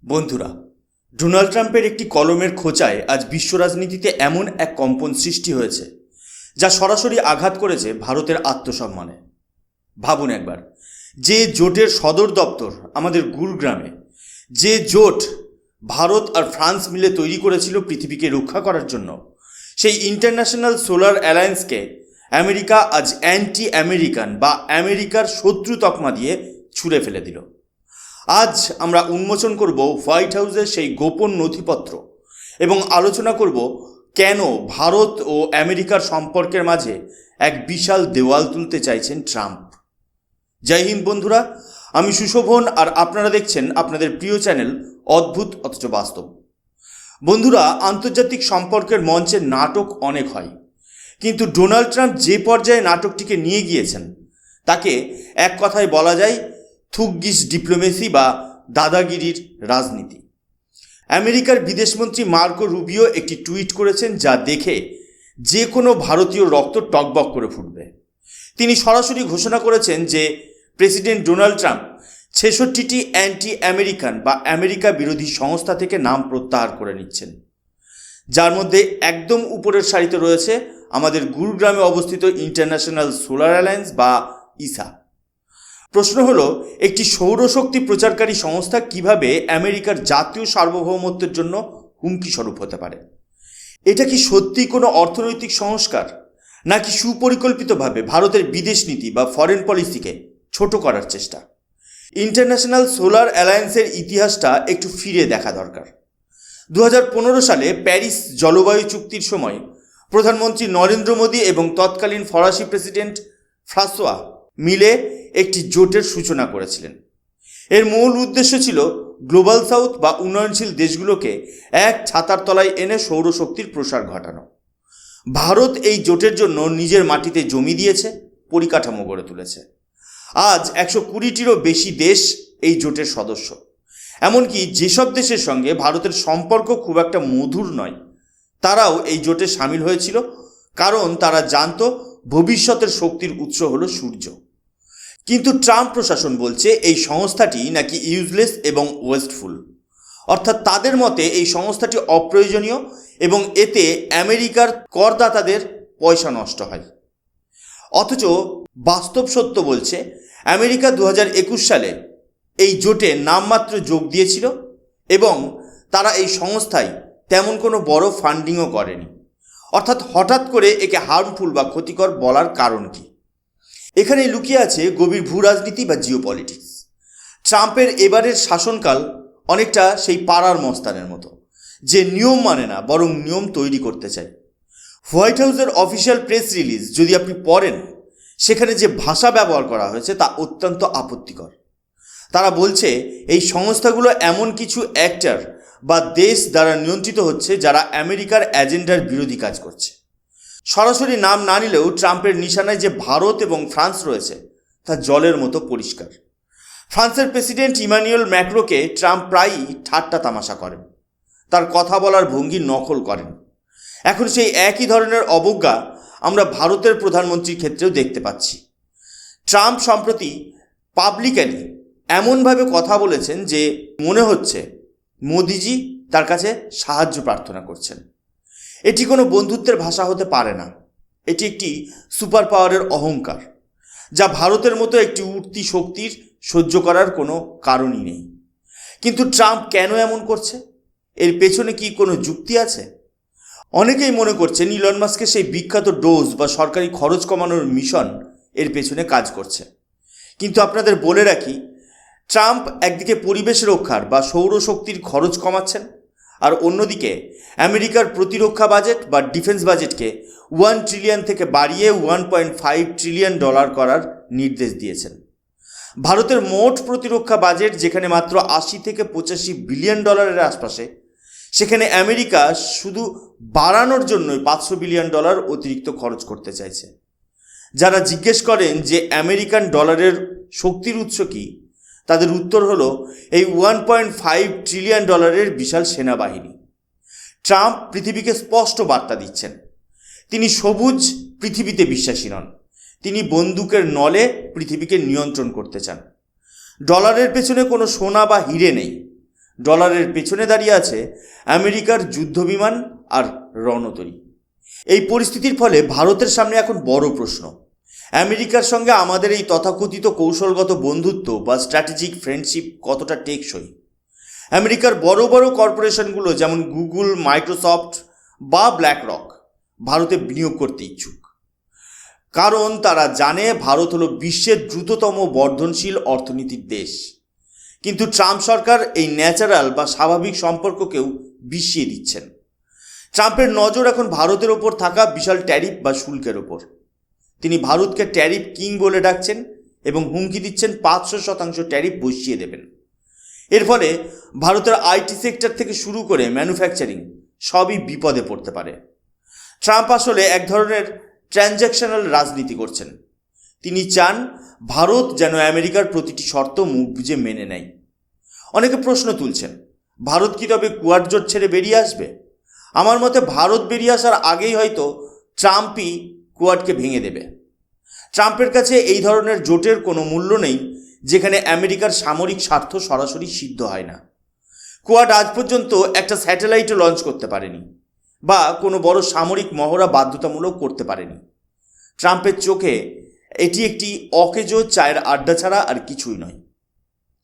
বন্ধুরা, ডোনাল্ড ট্রাম্পের একটি কলমের খোঁচায় আজ বিশ্ব রাজনীতিতে এমন এক কম্পন সৃষ্টি হয়েছে যা সরাসরি আঘাত করেছে ভারতের আত্মসম্মানে। ভাবুন একবার, যে জোটের সদর দপ্তর আমাদের গুরুগ্রামে, যে জোট ভারত আর ফ্রান্স মিলে তৈরি করেছিল পৃথিবীকে রক্ষা করার জন্য, সেই ইন্টারন্যাশনাল সোলার অ্যালায়েন্সকে আমেরিকা আজ অ্যান্টি আমেরিকান বা আমেরিকার শত্রু তকমা দিয়ে ছুঁড়ে ফেলে দিল। আজ আমরা উন্মোচন করব হোয়াইট হাউসের সেই গোপন নথিপত্র এবং আলোচনা করব কেন ভারত ও আমেরিকার সম্পর্কের মাঝে এক বিশাল দেওয়াল তুলতে চাইছেন ট্রাম্প। জয় হিন্দ বন্ধুরা, আমি সুশোভন আর আপনারা দেখছেন আপনাদের প্রিয় চ্যানেল অদ্ভুত অথচ বাস্তব। বন্ধুরা, আন্তর্জাতিক সম্পর্কের মঞ্চে নাটক অনেক হয়, কিন্তু ডোনাল্ড ট্রাম্প যে পর্যায়ে নাটকটিকে নিয়ে গিয়েছেন তাকে এক কথায় বলা যায় থুগগিস ডিপ্লোমেসি বা দাদাগিরির রাজনীতি। আমেরিকার বিদেশমন্ত্রী মার্কো রুবিও একটি টুইট করেছেন যা দেখে যে কোনো ভারতীয় রক্ত টকবক করে ফুটবে। তিনি সরাসরি ঘোষণা করেছেন যে প্রেসিডেন্ট ডোনাল্ড ট্রাম্প 66টি অ্যান্টি আমেরিকান বা আমেরিকা বিরোধী সংস্থা থেকে নাম প্রত্যাহার করে নিচ্ছেন, যার মধ্যে একদম উপরের সারিতে রয়েছে আমাদের গুরুগ্রামে অবস্থিত ইন্টারন্যাশনাল সোলার অ্যালায়েন্স বা ইসা। প্রশ্ন হলো, একটি সৌরশক্তি প্রচারকারী সংস্থা কিভাবে আমেরিকার জাতীয় সার্বভৌমত্বের জন্য হুমকি স্বরূপ হতে পারে? এটা কি সত্যি কোনো অর্থনৈতিক সংস্কার, নাকি সুপরিকল্পিতভাবে ভারতের বিদেশ নীতি বা ফরেন পলিসিকে ছোট করার চেষ্টা? ইন্টারন্যাশনাল সোলার অ্যালায়েন্সের ইতিহাসটা একটু ফিরে দেখা দরকার। 2015 সালে প্যারিস জলবায়ু চুক্তির সময় প্রধানমন্ত্রী নরেন্দ্র মোদী এবং তৎকালীন ফরাসি প্রেসিডেন্ট ফ্রাঁসোয়া মিলে একটি জোটের সূচনা করেছিলেন। এর মূল উদ্দেশ্য ছিল গ্লোবাল সাউথ বা উন্নয়নশীল দেশগুলোকে এক ছাতার তলায় এনে সৌরশক্তির প্রসার ঘটানো। ভারত এই জোটের জন্য নিজের মাটিতে জমি দিয়েছে, পরিকাঠামো গড়ে তুলেছে। আজ 120টিরও বেশি দেশ এই জোটের সদস্য। এমনকি যেসব দেশের সঙ্গে ভারতের সম্পর্ক খুব একটা মধুর নয়, তারাও এই জোটে সামিল হয়েছিল, কারণ তারা জানত ভবিষ্যতের শক্তির উৎস হলো সূর্য। কিন্তু ট্রাম্প প্রশাসন বলছে এই সংস্থাটি নাকি ইউজলেস এবং ওয়েস্টফুল, অর্থাৎ তাদের মতে এই সংস্থাটি অপ্রয়োজনীয় এবং এতে আমেরিকার করদাতাদের পয়সা নষ্ট হয়। অথচ বাস্তব সত্য বলছে আমেরিকা 2021 সালে এই জোটে নামমাত্র যোগ দিয়েছিল এবং তারা এই সংস্থায় তেমন কোনো বড় ফান্ডিংও করেনি। অর্থাৎ হঠাৎ করে একে হার্মফুল বা ক্ষতিকর বলার কারণ কি? এখানে লুকিয়ে আছে গভীর ভূ রাজনীতি বা জিওপলিটিক্স। ট্রাম্পের এবারের শাসনকাল অনেকটা সেই পাড়ার মস্তানের মতো, যে নিয়ম মানে না বরং নিয়ম তৈরি করতে চায়। হোয়াইট হাউসের অফিসিয়াল প্রেস রিলিজ যদি আপনি পড়েন, সেখানে যে ভাষা ব্যবহার করা হয়েছে তা অত্যন্ত আপত্তিকর। তারা বলছে এই সংস্থাগুলো এমন কিছু অ্যাক্টর বা দেশ দ্বারা নিয়ন্ত্রিত হচ্ছে যারা আমেরিকার এজেন্ডার বিরোধী কাজ করছে। সরাসরি নাম না নিলেও ট্রাম্পের নিশানায় যে ভারত এবং ফ্রান্স রয়েছে তা জলের মতো পরিষ্কার। ফ্রান্সের প্রেসিডেন্ট ইমানুয়েল ম্যাক্রোকে ট্রাম্প প্রায়ই ঠাট্টা তামাশা করেন, তার কথা বলার ভঙ্গি নকল করেন। এখন সেই একই ধরনের অবজ্ঞা আমরা ভারতের প্রধানমন্ত্রীর ক্ষেত্রেও দেখতে পাচ্ছি। ট্রাম্প সম্প্রতি পাবলিকালি এমনভাবে কথা বলেছেন যে মনে হচ্ছে মোদিজি তার কাছে সাহায্য প্রার্থনা করছেন। এটি কোনো বন্ধুত্বের ভাষা হতে পারে না, এটি একটি সুপার পাওয়ারের অহংকার, যা ভারতের মতো একটি উঠতি শক্তির সহ্য করার কোনো কারণই নেই। কিন্তু ট্রাম্প কেন এমন করছে? এর পেছনে কি কোনো যুক্তি আছে? অনেকেই মনে করছেন ইলন মাস্কের সেই বিখ্যাত ডোজ বা সরকারি খরচ কমানোর মিশন এর পেছনে কাজ করছে। কিন্তু আপনাদের বলে রাখি, ট্রাম্প একদিকে পরিবেশ রক্ষার বা সৌরশক্তির খরচ কমাচ্ছেন, আর অন্যদিকে আমেরিকার প্রতিরক্ষা বাজেট বা ডিফেন্স বাজেটকে 1 ট্রিলিয়ন থেকে বাড়িয়ে $1.5 ট্রিলিয়ন করার নির্দেশ দিয়েছেন। ভারতের মোট প্রতিরক্ষা বাজেট যেখানে মাত্র 80 থেকে 85 বিলিয়ন ডলারের আশপাশে, সেখানে আমেরিকা শুধু বাড়ানোর জন্যই $500 বিলিয়ন অতিরিক্ত খরচ করতে চাইছে। যারা জিজ্ঞেস করেন যে আমেরিকান ডলারের শক্তির উৎস কী, তাদের উত্তর হলো এই $1.5 ট্রিলিয়ন বিশাল সেনাবাহিনী। ট্রাম্প পৃথিবীকে স্পষ্ট বার্তা দিচ্ছেন, তিনি সবুজ পৃথিবীতে বিশ্বাসী নন, তিনি বন্দুকের নলে পৃথিবীকে নিয়ন্ত্রণ করতে চান। ডলারের পেছনে কোনো সোনা বা হিরে নেই, ডলারের পেছনে দাঁড়িয়ে আছে আমেরিকার যুদ্ধবিমান আর রণতরী। এই পরিস্থিতির ফলে ভারতের সামনে এখন বড় প্রশ্ন, আমেরিকার সঙ্গে আমাদের এই তথাকথিত কৌশলগত বন্ধুত্ব বা স্ট্র্যাটেজিক ফ্রেন্ডশিপ কতটা টেকসই। আমেরিকার বড় বড় কর্পোরেশনগুলো যেমন গুগল, মাইক্রোসফট বা ব্ল্যাকরক ভারতে বিনিয়োগ করতে ইচ্ছুক, কারণ তারা জানে ভারত হলো বিশ্বের দ্রুততম বর্ধনশীল অর্থনীতির দেশ। কিন্তু ট্রাম্প সরকার এই ন্যাচারাল বা স্বাভাবিক সম্পর্ককেও বিষিয়ে দিচ্ছেন। ট্রাম্পের নজর এখন ভারতের ওপর থাকা বিশাল ট্যারিফ বা শুল্কের ওপর। তিনি ভারতকে ট্যারিফ কিং বলে ডাকছেন এবং হুমকি দিচ্ছেন 500% ট্যারিফ বসিয়ে দেবেন। এর ফলে ভারতের আইটি সেক্টর থেকে শুরু করে ম্যানুফ্যাকচারিং সবই বিপদে পড়তে পারে। ট্রাম্প আসলে এক ধরনের ট্রানজ্যাকশনাল রাজনীতি করছেন। তিনি চান ভারত যেন আমেরিকার প্রতিটি শর্ত মুখ বুজে মেনে নেয়। অনেকে প্রশ্ন তুলছেন, ভারত কি তবে কোয়াড জোট ছেড়ে বেরিয়ে আসবে? আমার মতে ভারত বেরিয়ে আসার আগেই হয়তো ট্রাম্পই কোয়াডকে ভেঙে দেবে। ট্রাম্পের কাছে এই ধরনের জোটের কোনো মূল্য নেই যেখানে আমেরিকার সামরিক স্বার্থ সরাসরি সিদ্ধ হয় না। কোয়াড আজ পর্যন্ত একটা স্যাটেলাইটও লঞ্চ করতে পারেনি বা কোনো বড় সামরিক মহড়া বাধ্যতামূলক করতে পারেনি। ট্রাম্পের চোখে এটি একটি অকেজো চায়ের আড্ডা ছাড়া আর কিছুই নয়।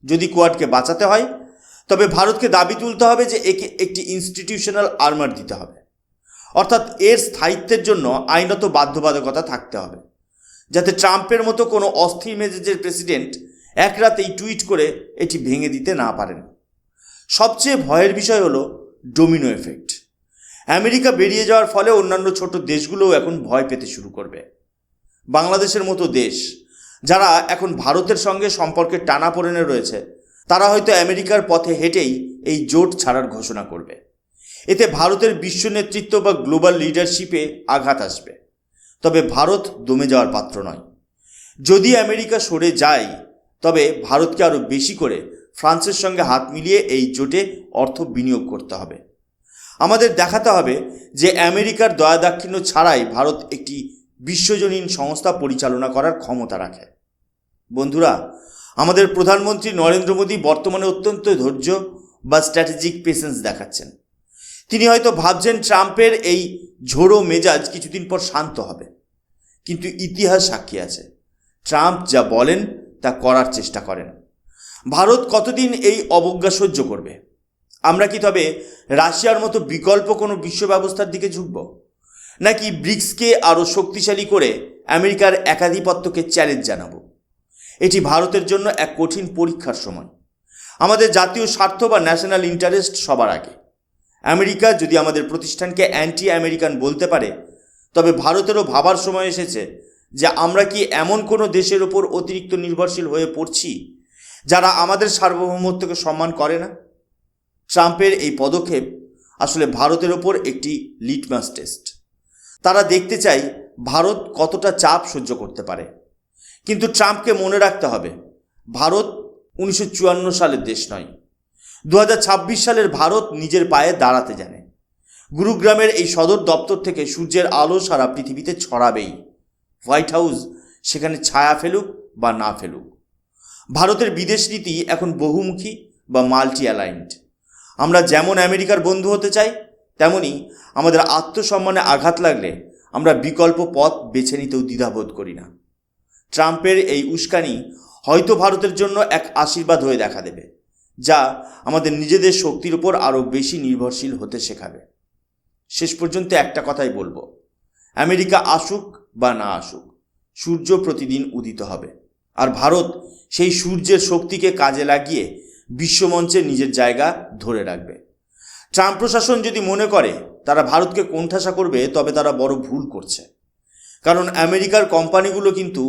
যদি কোয়াডকে বাঁচাতে হয় তবে ভারতকে দাবি তুলতে হবে যে একে একটি ইনস্টিটিউশনাল আর্মার দিতে হবে, অর্থাৎ এর স্থায়িত্বের জন্য আইনত বাধ্যবাধকতা থাকতে হবে, যাতে ট্রাম্পের মতো কোনো অস্থির মেজাজের প্রেসিডেন্ট এক রাতেই টুইট করে এটি ভেঙে দিতে না পারেন। সবচেয়ে ভয়ের বিষয় হলো ডোমিনো এফেক্ট। আমেরিকা বেরিয়ে যাওয়ার ফলে অন্যান্য ছোট দেশগুলোও এখন ভয় পেতে শুরু করবে। বাংলাদেশের মতো দেশ যারা এখন ভারতের সঙ্গে সম্পর্কের টানাপোড়েনে রয়েছে, তারা হয়তো আমেরিকার পথে হেঁটেই এই জোট ছাড়ার ঘোষণা করবে। এতে ভারতের বিশ্ব নেতৃত্ব বা গ্লোবাল লিডারশিপে আঘাত আসবে। তবে ভারত দমে যাওয়ার পাত্র নয়। যদি আমেরিকা সরে যায় তবে ভারতকে আরও বেশি করে ফ্রান্সের সঙ্গে হাত মিলিয়ে এই জোটে অর্থ বিনিয়োগ করতে হবে। আমাদের দেখাতে হবে যে আমেরিকার দয়াদাক্ষিণ্য ছাড়াই ভারত একটি বিশ্বজনীন সংস্থা পরিচালনা করার ক্ষমতা রাখে। বন্ধুরা, আমাদের প্রধানমন্ত্রী নরেন্দ্র মোদী বর্তমানে অত্যন্ত ধৈর্য বা স্ট্র্যাটেজিক পেশেন্স দেখাচ্ছেন। তিনি হয়তো ভাবছেন ট্রাম্পের এই ঝোড়ো মেজাজ কিছুদিন পর শান্ত হবে, কিন্তু ইতিহাস সাক্ষী আছে ট্রাম্প যা বলেন তা করার চেষ্টা করেন। ভারত কতদিন এই অবজ্ঞা সহ্য করবে? আমরা কি তবে রাশিয়ার মতো বিকল্প কোনো বিশ্ব ব্যবস্থার দিকে ঝুঁকব, নাকি ব্রিক্সকে আরও শক্তিশালী করে আমেরিকার একাধিপত্যকে চ্যালেঞ্জ জানাবো? এটি ভারতের জন্য এক কঠিন পরীক্ষার সময়। আমাদের জাতীয় স্বার্থ বা ন্যাশনাল ইন্টারেস্ট সবার আগে। আমেরিকা যদি আমাদের প্রতিষ্ঠানকে অ্যান্টি আমেরিকান বলতে পারে, তবে ভারতেরও ভাবার সময় এসেছে যে আমরা কি এমন কোনো দেশের ওপর অতিরিক্ত নির্ভরশীল হয়ে পড়ছি যারা আমাদের সার্বভৌমত্বকে সম্মান করে না। ট্রাম্পের এই পদক্ষেপ আসলে ভারতের ওপর একটি লিটমাস টেস্ট। তারা দেখতে চায় ভারত কতটা চাপ সহ্য করতে পারে। কিন্তু ট্রাম্পকে মনে রাখতে হবে, ভারত 1954 সালের দেশ নয়। 2026 সালের ভারত নিজের পায়ে দাঁড়াতে জানে। গুরুগ্রামের এই সদর দপ্তর থেকে সূর্যের আলো সারা পৃথিবীতে ছড়াবেই, হোয়াইট হাউস সেখানে ছায়া ফেলুক বা না ফেলুক। ভারতের বিদেশ নীতি এখন বহুমুখী বা মাল্টি অ্যালাইন্ড। আমরা যেমন আমেরিকার বন্ধু হতে চাই, তেমনি আমাদের আত্মসম্মানে আঘাত লাগলে আমরা বিকল্প পথ বেছে নিতেও দ্বিধাবোধ করি না। ট্রাম্পের এই উস্কানি হয়তো ভারতের জন্য এক আশীর্বাদ হয়ে দেখা দেবে, যা আমাদের নিজেদের শক্তির উপর আরও বেশি নির্ভরশীল হতে শেখাবে। শেষ পর্যন্ত একটা কথাই বলবো, আমেরিকা আসুক বা না আসুক, সূর্য প্রতিদিন উদিত হবে, আর ভারত সেই সূর্যের শক্তিকে কাজে লাগিয়ে বিশ্বমঞ্চে নিজের জায়গা ধরে রাখবে। ট্রাম্প প্রশাসন যদি মনে করে তারা ভারতকে কোণঠাসা করবে, তবে তারা বড় ভুল করছে। কারণ আমেরিকার কোম্পানিগুলো কিন্তু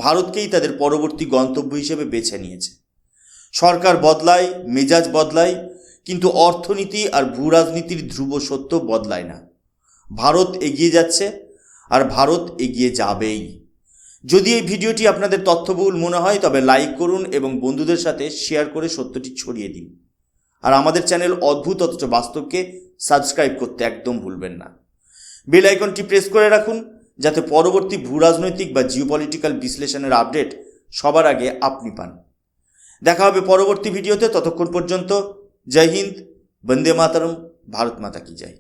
ভারতকেই তাদের পরবর্তী গন্তব্য হিসেবে বেছে নিয়েছে। সরকার বদলায়, মেজাজ বদলায়, কিন্তু অর্থনীতি আর ভূ রাজনীতির ধ্রুব সত্য বদলায় না। ভারত এগিয়ে যাচ্ছে আর ভারত এগিয়ে যাবেই। যদি এই ভিডিওটি আপনাদের তথ্যবহুল মনে হয় তবে লাইক করুন এবং বন্ধুদের সাথে শেয়ার করে সত্যটি ছড়িয়ে দিন। আর আমাদের চ্যানেল অদ্ভুত অথচ বাস্তবকে সাবস্ক্রাইব করতে একদম ভুলবেন না। বেল আইকনটি প্রেস করে রাখুন যাতে পরবর্তী ভূরাজনৈতিক বা জিওপলিটিক্যাল বিশ্লেষণের আপডেট সবার আগে আপনি পান। দেখা হবে পরবর্তী ভিডিওতে। ততক্ষণ পর্যন্ত জয় হিন্দ, বন্দে মাতরম, ভারত মাতা কি জয়।